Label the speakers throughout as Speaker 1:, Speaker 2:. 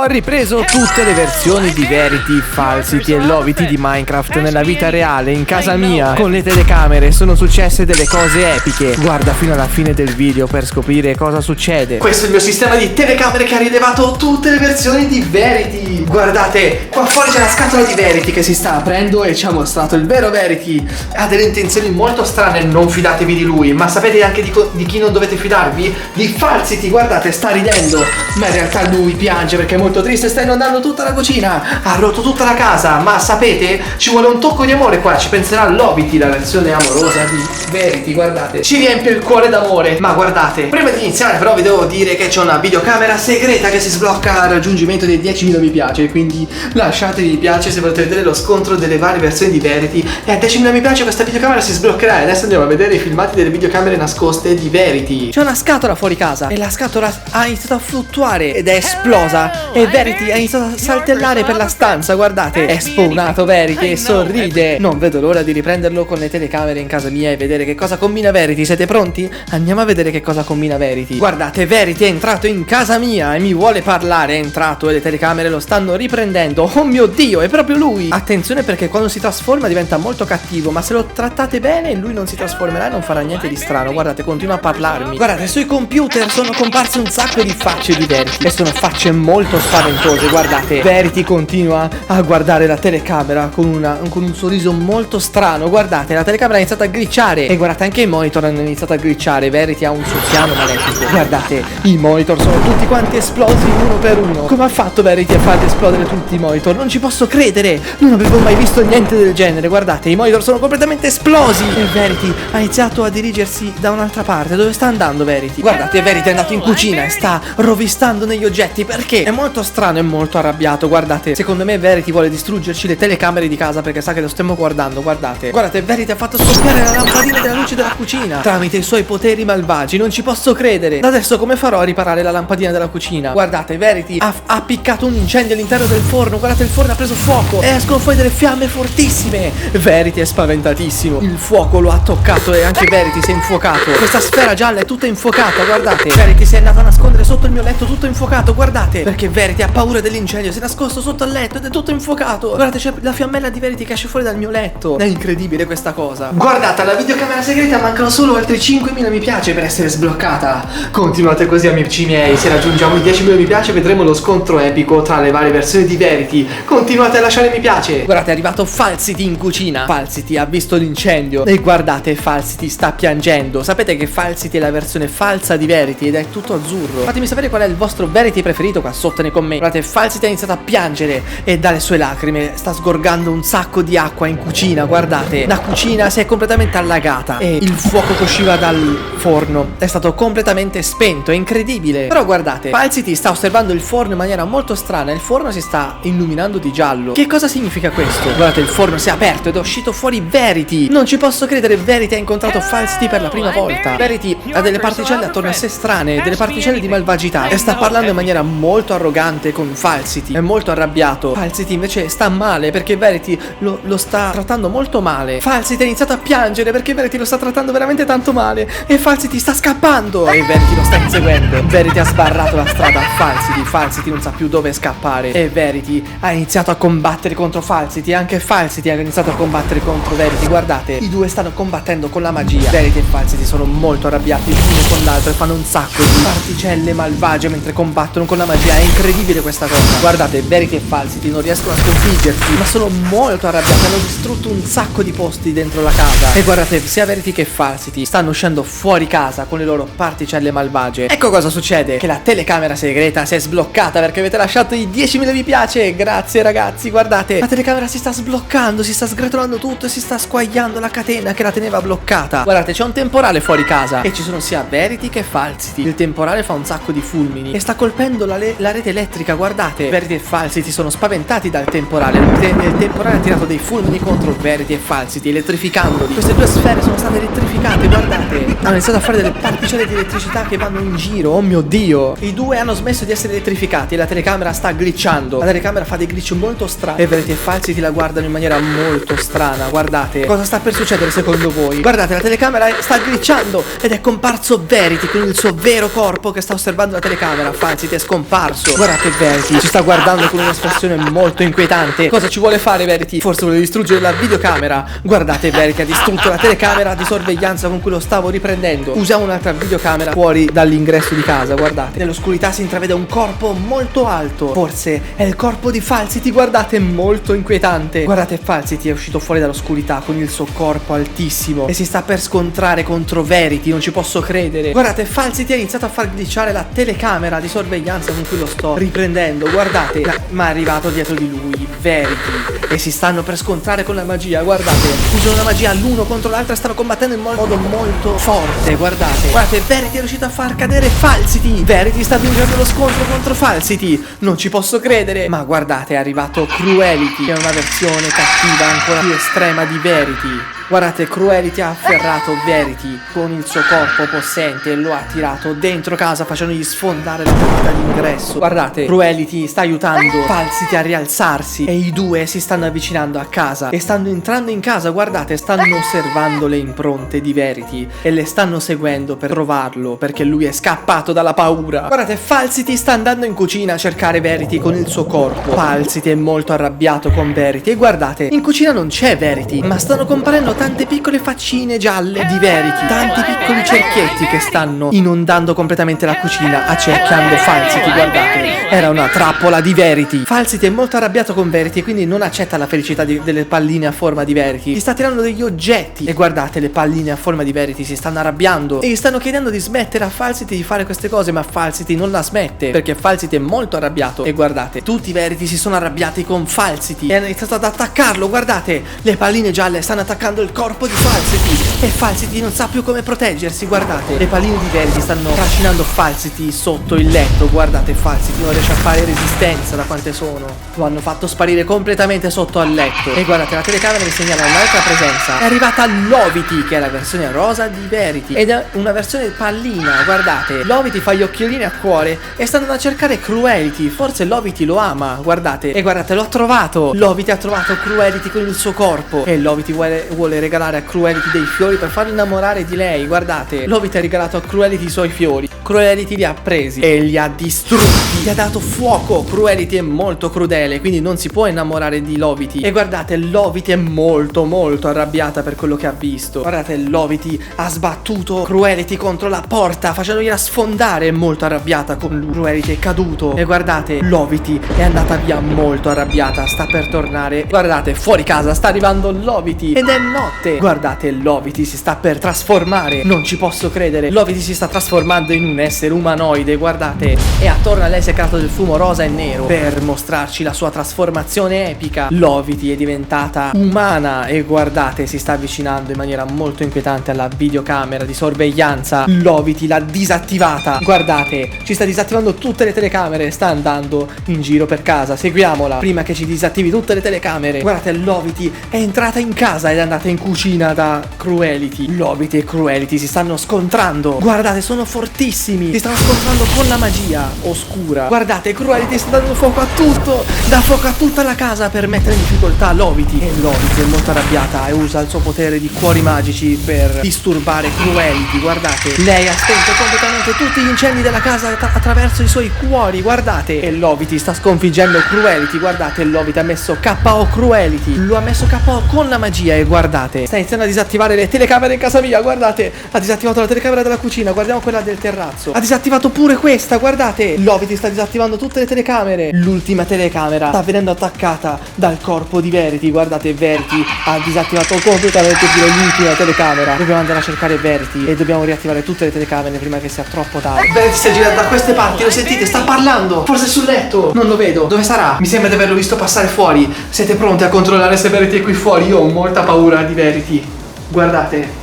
Speaker 1: Ho ripreso tutte le versioni di Verity, Falsity e Lovity di Minecraft nella vita reale, in casa mia, con le telecamere. Sono successe delle cose epiche. Guarda fino alla fine del video per scoprire cosa succede. Questo è il mio sistema di telecamere che ha rilevato tutte le versioni di Verity. Guardate, qua fuori c'è la scatola di Verity che si sta aprendo e ci ha mostrato il vero Verity. Ha delle intenzioni molto strane, non fidatevi di lui. Ma sapete anche di chi non dovete fidarvi? Di Falsity. Guardate, sta ridendo, ma in realtà lui piange perché è molto triste. Sta inondando tutta la cucina, ha rotto tutta la casa. Ma sapete, ci vuole un tocco di amore qua. Ci penserà Lovity, la versione amorosa di Verity. Guardate, ci riempie il cuore d'amore. Ma guardate, prima di iniziare però vi devo dire che c'è una videocamera segreta che si sblocca al raggiungimento dei 10.000 mi piace. Quindi lasciate mi piace se volete vedere lo scontro delle varie versioni di Verity. E a 10.000 mi piace questa videocamera si sbloccherà. E adesso andiamo a vedere i filmati delle videocamere nascoste di Verity. C'è una scatola fuori casa e la scatola ha iniziato a fluttuare ed è esplosa. E Verity ha iniziato a saltellare per la stanza. Guardate, è spawnato Verity e sorride. Non vedo l'ora di riprenderlo con le telecamere in casa mia e vedere che cosa combina Verity. Siete pronti? Andiamo a vedere che cosa combina Verity. Guardate, Verity è entrato in casa mia e mi vuole parlare. È entrato e le telecamere lo stanno riprendendo. Oh mio Dio, è proprio lui. Attenzione perché quando si trasforma diventa molto cattivo, ma se lo trattate bene lui non si trasformerà e non farà niente di strano. Guardate, continua a parlarmi. Guardate, sui computer sono comparse un sacco di facce di Verity e sono facce molto spaventose. Guardate, Verity continua a guardare la telecamera con un sorriso molto strano. Guardate, la telecamera ha iniziato a glitchare e guardate anche i monitor hanno iniziato a glitchare. Verity ha un suo piano malefico. Guardate, i monitor sono tutti quanti esplosi uno per uno. Come ha fatto Verity a farli esplodere tutti i monitor? Non ci posso credere, non avevo mai visto niente del genere. Guardate, i monitor sono completamente esplosi e Verity ha iniziato a dirigersi da un'altra parte. Dove sta andando Verity? Guardate, Verity è andato in cucina e sta rovistando negli oggetti perché è molto strano e molto arrabbiato. Guardate, secondo me Verity vuole distruggerci le telecamere di casa perché sa che lo stiamo guardando. Guardate, Verity ha fatto scoppiare la lampadina della luce della cucina tramite i suoi poteri malvagi. Non ci posso credere. Da adesso come farò a riparare la lampadina della cucina? Guardate, Verity ha appiccato un incendio all'interno del forno. Guardate, il forno ha preso fuoco e escono fuori delle fiamme fortissime. Verity è spaventatissimo. Il fuoco lo ha toccato e anche Verity si è infuocato. Questa sfera gialla è tutta infuocata. Guardate, Verity si è andata a nascondere sotto il mio letto tutto infuocato. Guardate, perché Verity ha paura dell'incendio. Si è nascosto sotto il letto ed è tutto infuocato. Guardate, c'è la fiammella di Verity che esce fuori dal mio letto. È incredibile questa cosa. Guardate, alla videocamera segreta mancano solo altri 5.000 mi piace per essere sbloccata. Continuate così, amici miei. Se raggiungiamo i 10.000 mi piace vedremo lo scontro epico tra le varie versioni di Verity. Continuate a lasciare mi piace. Guardate, è arrivato Falsity in cucina. Falsity ha visto l'incendio e guardate, Falsity sta piangendo. Sapete che Falsity è la versione falsa di Verity ed è tutto azzurro. Fatemi sapere qual è il vostro Verity preferito qua sotto nei commenti. Guardate, Falsity ha iniziato a piangere e dalle sue lacrime sta sgorgando un sacco di acqua in cucina. Guardate, la cucina si è completamente allagata e il fuoco che usciva dal forno è stato completamente spento. È incredibile. Però guardate, Falsity sta osservando il forno in maniera molto strana. Il forno si sta illuminando di giallo. Che cosa significa questo? Guardate, il forno si è aperto ed è uscito fuori Verity. Non ci posso credere, Verity ha incontrato Falsity per la prima volta. Verity ha delle particelle attorno a sé strane, delle particelle di malvagità e sta parlando in maniera molto arrogante con Falsity. È molto arrabbiato. Falsity invece sta male perché Verity lo sta trattando molto male. Falsity ha iniziato a piangere perché Verity lo sta trattando veramente tanto male e Falsity sta scappando e Verity lo sta inseguendo. Verity ha sbarrato la strada a Falsity. Falsity non sa più dove scappare e Verity ha iniziato a combattere contro Falsity. Anche Falsity ha iniziato a combattere contro Verity. Guardate, i due stanno combattendo con la magia. Verity e Falsity sono molto arrabbiati l'uno con l'altro e fanno un sacco di particelle malvagie mentre combattono con la magia. È incredibile questa cosa. Guardate, Verity e Falsity non riescono a sconfiggersi, ma sono molto arrabbiati. Hanno distrutto un sacco di posti dentro la casa. E guardate, sia Verity che Falsity stanno uscendo fuori casa con le loro particelle malvagie. Ecco cosa succede: che la telecamera segreta si è sbloccata perché avete lasciato i 10.000 mi piace. Grazie ragazzi, guardate, la telecamera si sta sbloccando, si sta sgretolando tutto e si sta squagliando la catena che la teneva bloccata. Guardate, c'è un temporale fuori casa e ci sono sia Verity che Falsity. Il temporale fa un sacco di fulmini e sta colpendo la rete elettrica. Guardate, Verity e Falsity sono spaventati dal temporale. Il temporale ha tirato dei fulmini contro Verity e Falsity, elettrificandoli. Queste due sfere sono state elettrificate, guardate. Hanno iniziato a fare delle particelle di elettricità che vanno in giro. Oh mio Dio. I due hanno smesso di essere elettrificati e la telecamera sta glitchando. La telecamera fa dei glitch molto strani e Verity e Falsity la guardano in maniera molto strana. Guardate, cosa sta per succedere secondo voi? Guardate, la telecamera sta glitchando ed è comparso Verity con il suo vero corpo che sta osservando la telecamera. Falsity è scomparso. Guardate, guardate Verity ci sta guardando con un'espressione molto inquietante. Cosa ci vuole fare Verity? Forse vuole distruggere la videocamera. Guardate Verity ha distrutto la telecamera di sorveglianza con cui lo stavo riprendendo. Usiamo un'altra videocamera fuori dall'ingresso di casa. Guardate, nell'oscurità si intravede un corpo molto alto. Forse è il corpo di Falsity. Guardate, molto inquietante. Guardate, Falsity è uscito fuori dall'oscurità con il suo corpo altissimo e si sta per scontrare contro Verity. Non ci posso credere. Guardate, Falsity ha iniziato a far glitchare la telecamera di sorveglianza con cui lo sto riprendendo. Guardate, ma è arrivato dietro di lui Verity e si stanno per scontrare con la magia. Guardate, usano una magia l'uno contro l'altra e stanno combattendo in modo molto forte. Guardate, Verity è riuscito a far cadere Falsity. Verity sta vincendo lo scontro contro Falsity. Non ci posso credere. Ma guardate, è arrivato Cruelty, che è una versione cattiva ancora più estrema di Verity. Guardate, Cruelty ha afferrato Verity con il suo corpo possente e lo ha tirato dentro casa facendogli sfondare la porta d'ingresso. Guardate, Cruelty sta aiutando Falsity a rialzarsi e i due si stanno avvicinando a casa e stanno entrando in casa. Guardate, stanno osservando le impronte di Verity e le stanno seguendo per trovarlo perché lui è scappato dalla paura. Guardate, Falsity sta andando in cucina a cercare Verity con il suo corpo. Falsity è molto arrabbiato con Verity e guardate, in cucina non c'è Verity, ma stanno comparendo tante piccole faccine gialle di Verity, tanti piccoli cerchietti che stanno inondando completamente la cucina, accerchiando Falsity. Guardate, era una trappola di Verity. Falsity è molto arrabbiato con Verity e quindi non accetta la felicità delle palline a forma di Verity. Gli sta tirando degli oggetti e guardate, le palline a forma di Verity si stanno arrabbiando e gli stanno chiedendo di smettere a Falsity di fare queste cose, ma Falsity non la smette perché Falsity è molto arrabbiato. E guardate, tutti i Verity si sono arrabbiati con Falsity e hanno iniziato ad attaccarlo. Guardate, le palline gialle stanno attaccando il corpo di Falsity e Falsity non sa più come proteggersi. Guardate, le palline di Verity stanno trascinando Falsity sotto il letto. Guardate, Falsity non riesce a fare resistenza da quante sono. Lo hanno fatto sparire completamente sotto al letto. E guardate, la telecamera mi segnala un'altra presenza. È arrivata Lovity, che è la versione rosa di Verity ed è una versione pallina. Guardate, Lovity fa gli occhiolini a cuore e stanno a cercare Cruelty. Forse Lovity lo ama. Guardate, e guardate, l'ho trovato. Lovity ha trovato Cruelty con il suo corpo e Lovity vuole regalare a Cruelty dei fiori per farlo innamorare di lei. Guardate, Lovity ha regalato a Cruelty i suoi fiori. Cruelty li ha presi e li ha distrutti. Gli ha dato fuoco. Cruelty è molto crudele, quindi non si può innamorare di Lovity. E guardate, Lovity è molto arrabbiata per quello che ha visto. Guardate, Lovity ha sbattuto Cruelty contro la porta facendogliela sfondare. È molto arrabbiata con lui. Cruelty è caduto. E guardate, Lovity è andata via molto arrabbiata. Sta per tornare. Guardate, fuori casa sta arrivando Lovity ed è notte. Guardate, Lovity si sta per trasformare. Non ci posso credere. Lovity si sta trasformando in un essere umanoide. Guardate, e attorno a lei si è creato del fumo rosa e nero per mostrarci la sua trasformazione epica. Lovity è diventata umana e guardate, si sta avvicinando in maniera molto inquietante alla videocamera di sorveglianza. Lovity l'ha disattivata. Guardate, ci sta disattivando tutte le telecamere. Sta andando in giro per casa. Seguiamola prima che ci disattivi tutte le telecamere. Guardate, Lovity è entrata in casa ed è andata in cucina da Cruelty. Lovity e Cruelty si stanno scontrando. Guardate, sono fortissimi. Si stanno scontrando con la magia oscura. Guardate, Cruelty sta dando fuoco a tutto. Dà fuoco a tutta la casa per mettere in difficoltà Lovity. E Lovity è molto arrabbiata e usa il suo potere di cuori magici per disturbare Cruelty. Guardate, lei ha spento completamente tutti gli incendi della casa attraverso i suoi cuori. Guardate, e Lovity sta sconfiggendo Cruelty. Guardate, Lovity ha messo KO Cruelty. Lo ha messo KO con la magia. E guardate, sta iniziando a disattivare le telecamere in casa mia. Guardate, ha disattivato la telecamera della cucina. Guardiamo quella del terrazzo. Ha disattivato pure questa. Guardate, Lovity sta disattivando tutte le telecamere. L'ultima telecamera sta venendo attaccata dal corpo di Verity. Guardate, Verity ha disattivato completamente pure l'ultima telecamera. Dobbiamo andare a cercare Verity e dobbiamo riattivare tutte le telecamere prima che sia troppo tardi. Verity si è girato da queste parti, lo sentite? Sta parlando. Forse sul letto. Non lo vedo. Dove sarà? Mi sembra di averlo visto passare fuori. Siete pronti a controllare se Verity è qui fuori? Io ho molta paura di Verity. Guardate.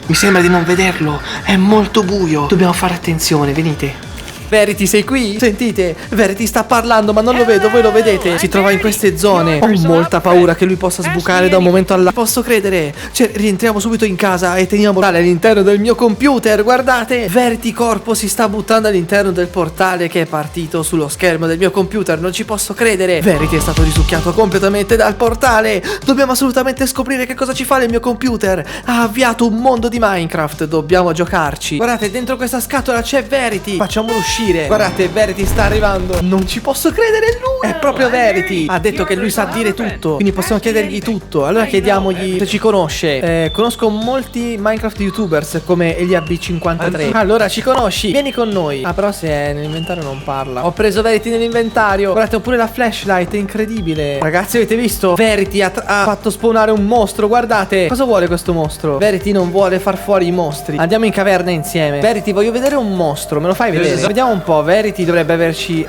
Speaker 1: Mi sembra di non vederlo. È molto buio. Dobbiamo fare attenzione, venite. Verity, sei qui? Sentite, Verity sta parlando ma non lo vedo, voi lo vedete? Si trova in queste zone. Ho molta paura che lui possa sbucare da un momento all'altro. Posso credere? Cioè, rientriamo subito in casa e teniamo tale all'interno del mio computer. Guardate, Verity corpo si sta buttando all'interno del portale che è partito sullo schermo del mio computer. Non ci posso credere. Verity è stato risucchiato completamente dal portale. Dobbiamo assolutamente scoprire che cosa ci fa il mio computer. Ha avviato un mondo di Minecraft. Dobbiamo giocarci. Guardate, dentro questa scatola c'è Verity. Facciamolo uscire uscire. Guardate, Verity sta arrivando. Non ci posso credere, è lui. È proprio Verity. Ha detto che lui sa dire tutto, quindi possiamo chiedergli tutto. Allora chiediamogli se ci conosce. Conosco molti Minecraft YouTubers come EliaB53. Allora ci conosci? Vieni con noi. Ah, però se è nell'inventario non parla. Ho preso Verity nell'inventario. Guardate, ho pure la flashlight, è incredibile. Ragazzi, avete visto? Verity ha fatto spawnare un mostro. Guardate. Cosa vuole questo mostro? Verity non vuole far fuori i mostri. Andiamo in caverna insieme. Verity, voglio vedere un mostro. Me lo fai vedere? Vediamo un po'. Verity dovrebbe averci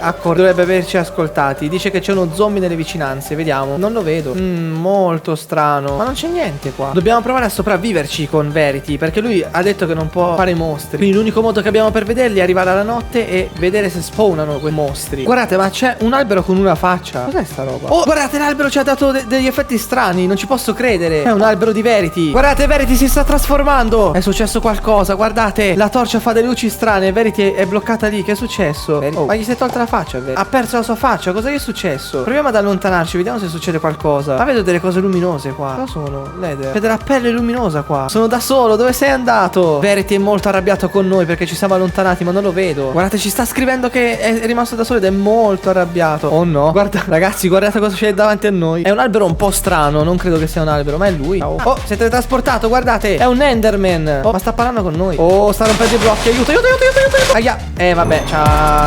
Speaker 1: ascoltati. Dice che c'è uno zombie nelle vicinanze. Vediamo. Non lo vedo. Molto strano. Ma non c'è niente qua. Dobbiamo provare a sopravviverci con Verity, perché lui ha detto che non può fare mostri. Quindi l'unico modo che abbiamo per vederli è arrivare alla notte e vedere se spawnano quei mostri. Guardate, ma c'è un albero con una faccia. Cos'è sta roba? Oh, guardate, l'albero ci ha dato degli effetti strani. Non ci posso credere. È un albero di Verity. Guardate, Verity si sta trasformando. È successo qualcosa. Guardate, la torcia fa delle luci strane. Verity è bloccata lì. Che è successo? Oh, ma gli si è tolta la faccia, Verity. Ha perso la sua faccia. Cosa gli è successo? Proviamo ad allontanarci. Vediamo se succede qualcosa. Ma vedo delle cose luminose qua. Cosa sono? Leder. Vedo la pelle luminosa qua. Sono da solo. Dove sei andato? Verity è molto arrabbiato con noi perché ci siamo allontanati, ma non lo vedo. Guardate, ci sta scrivendo che è rimasto da solo ed è molto arrabbiato. Oh no. Guarda, ragazzi, guardate cosa c'è davanti a noi. È un albero un po' strano. Non credo che sia un albero, ma è lui. Oh, si è teletrasportato. Guardate, è un Enderman. Oh, ma sta parlando con noi. Oh, sta rompendo i blocchi. Aiuto, aiuto, aiuto, aiuto, aiuto. Aia. Vabbè,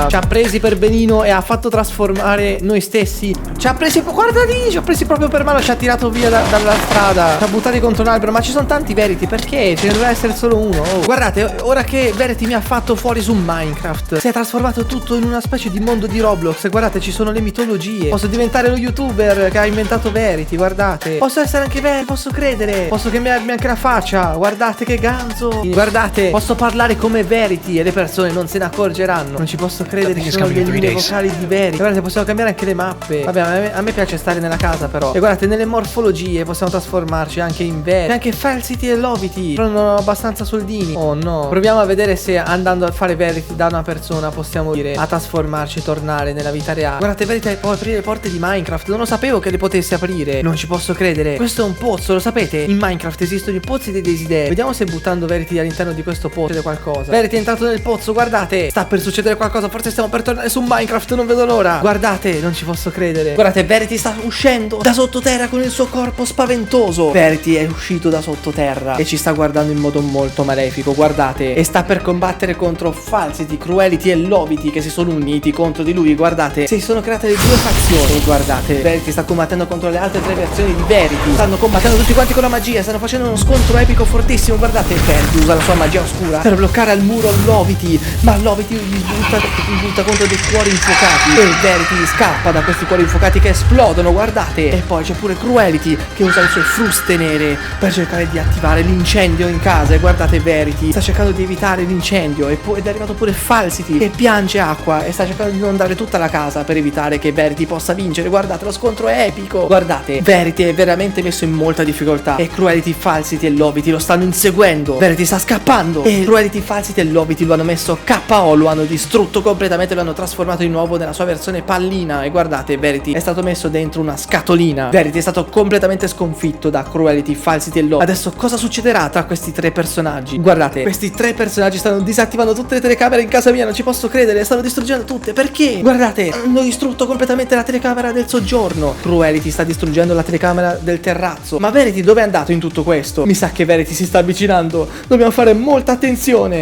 Speaker 1: ci ha presi per benino e ha fatto trasformare noi stessi. Ci ha presi, guarda lì, ci ha presi proprio per mano. Ci ha tirato via dalla strada. Ci ha buttati contro un albero. Ma ci sono tanti Verity. Perché? Ce ne doveva essere solo uno. Oh. Guardate, ora che Verity mi ha fatto fuori su Minecraft, si è trasformato tutto in una specie di mondo di Roblox. Guardate, ci sono le mitologie. Posso diventare lo youtuber che ha inventato Verity. Guardate, posso essere anche Verity. Posso credere. Posso cambiarmi anche la faccia. Guardate che ganzo. Guardate, posso parlare come Verity e le persone non se ne accorgeranno. Non ci posso credere che ci sono le linee vocali di Verity. Guardate, possiamo cambiare anche le mappe. Vabbè, a me piace stare nella casa però. E guardate, nelle morfologie possiamo trasformarci anche in Verity. E anche Falsity e Lovity prendono abbastanza soldini. Oh no. Proviamo a vedere se andando a fare Verity da una persona possiamo dire a trasformarci e tornare nella vita reale. Guardate, Verity può aprire le porte di Minecraft. Non lo sapevo che le potesse aprire. Non ci posso credere. Questo è un pozzo, lo sapete? In Minecraft esistono i pozzi dei desideri. Vediamo se buttando Verity all'interno di questo pozzo succede qualcosa. Verity è entrato nel pozzo, guardate. Sta per succedere qualcosa. Forse stiamo per tornare su Minecraft. Non vedo l'ora. Guardate, non ci posso credere. Guardate, Verity sta uscendo da sottoterra con il suo corpo spaventoso. Verity è uscito da sottoterra e ci sta guardando in modo molto malefico. Guardate, e sta per combattere contro Falsity, Cruelty e Lovity che si sono uniti contro di lui. Guardate, si sono create le due fazioni. Guardate, Verity sta combattendo contro le altre tre versioni di Verity. Stanno combattendo tutti quanti con la magia. Stanno facendo uno scontro epico fortissimo. Guardate, Verity usa la sua magia oscura per bloccare al muro Lovity, ma Lovity gli butta contro dei cuori infuocati e Verity scappa da questi cuori infuocati che esplodono. Guardate, e poi c'è pure Cruelty che usa le sue fruste nere per cercare di attivare l'incendio in casa. E guardate, Verity sta cercando di evitare l'incendio ed è arrivato pure Falsity che piange acqua e sta cercando di inondare tutta la casa per evitare che Verity possa vincere. Guardate, lo scontro è epico. Guardate, Verity è veramente messo in molta difficoltà e Cruelty, Falsity e Lovity lo stanno inseguendo. Verity sta scappando e Cruelty, Falsity e Lovity lo hanno messo KO, lo hanno distrutto completamente, lo hanno trasformato di nuovo nella sua versione pallina. E guardate, Verity è stato messo dentro una scatolina. Verity è stato completamente sconfitto da Cruelty, Falsity e Lovity. Adesso cosa succederà tra questi tre personaggi? Guardate, questi tre personaggi stanno disattivando tutte le telecamere in casa mia. Non ci posso credere, stanno distruggendo tutte. Perché? Guardate, hanno distrutto completamente la telecamera del soggiorno. Cruelty sta distruggendo la telecamera del terrazzo. Ma Verity dove è andato in tutto questo? Mi sa che Verity si sta avvicinando. Dobbiamo fare molta attenzione.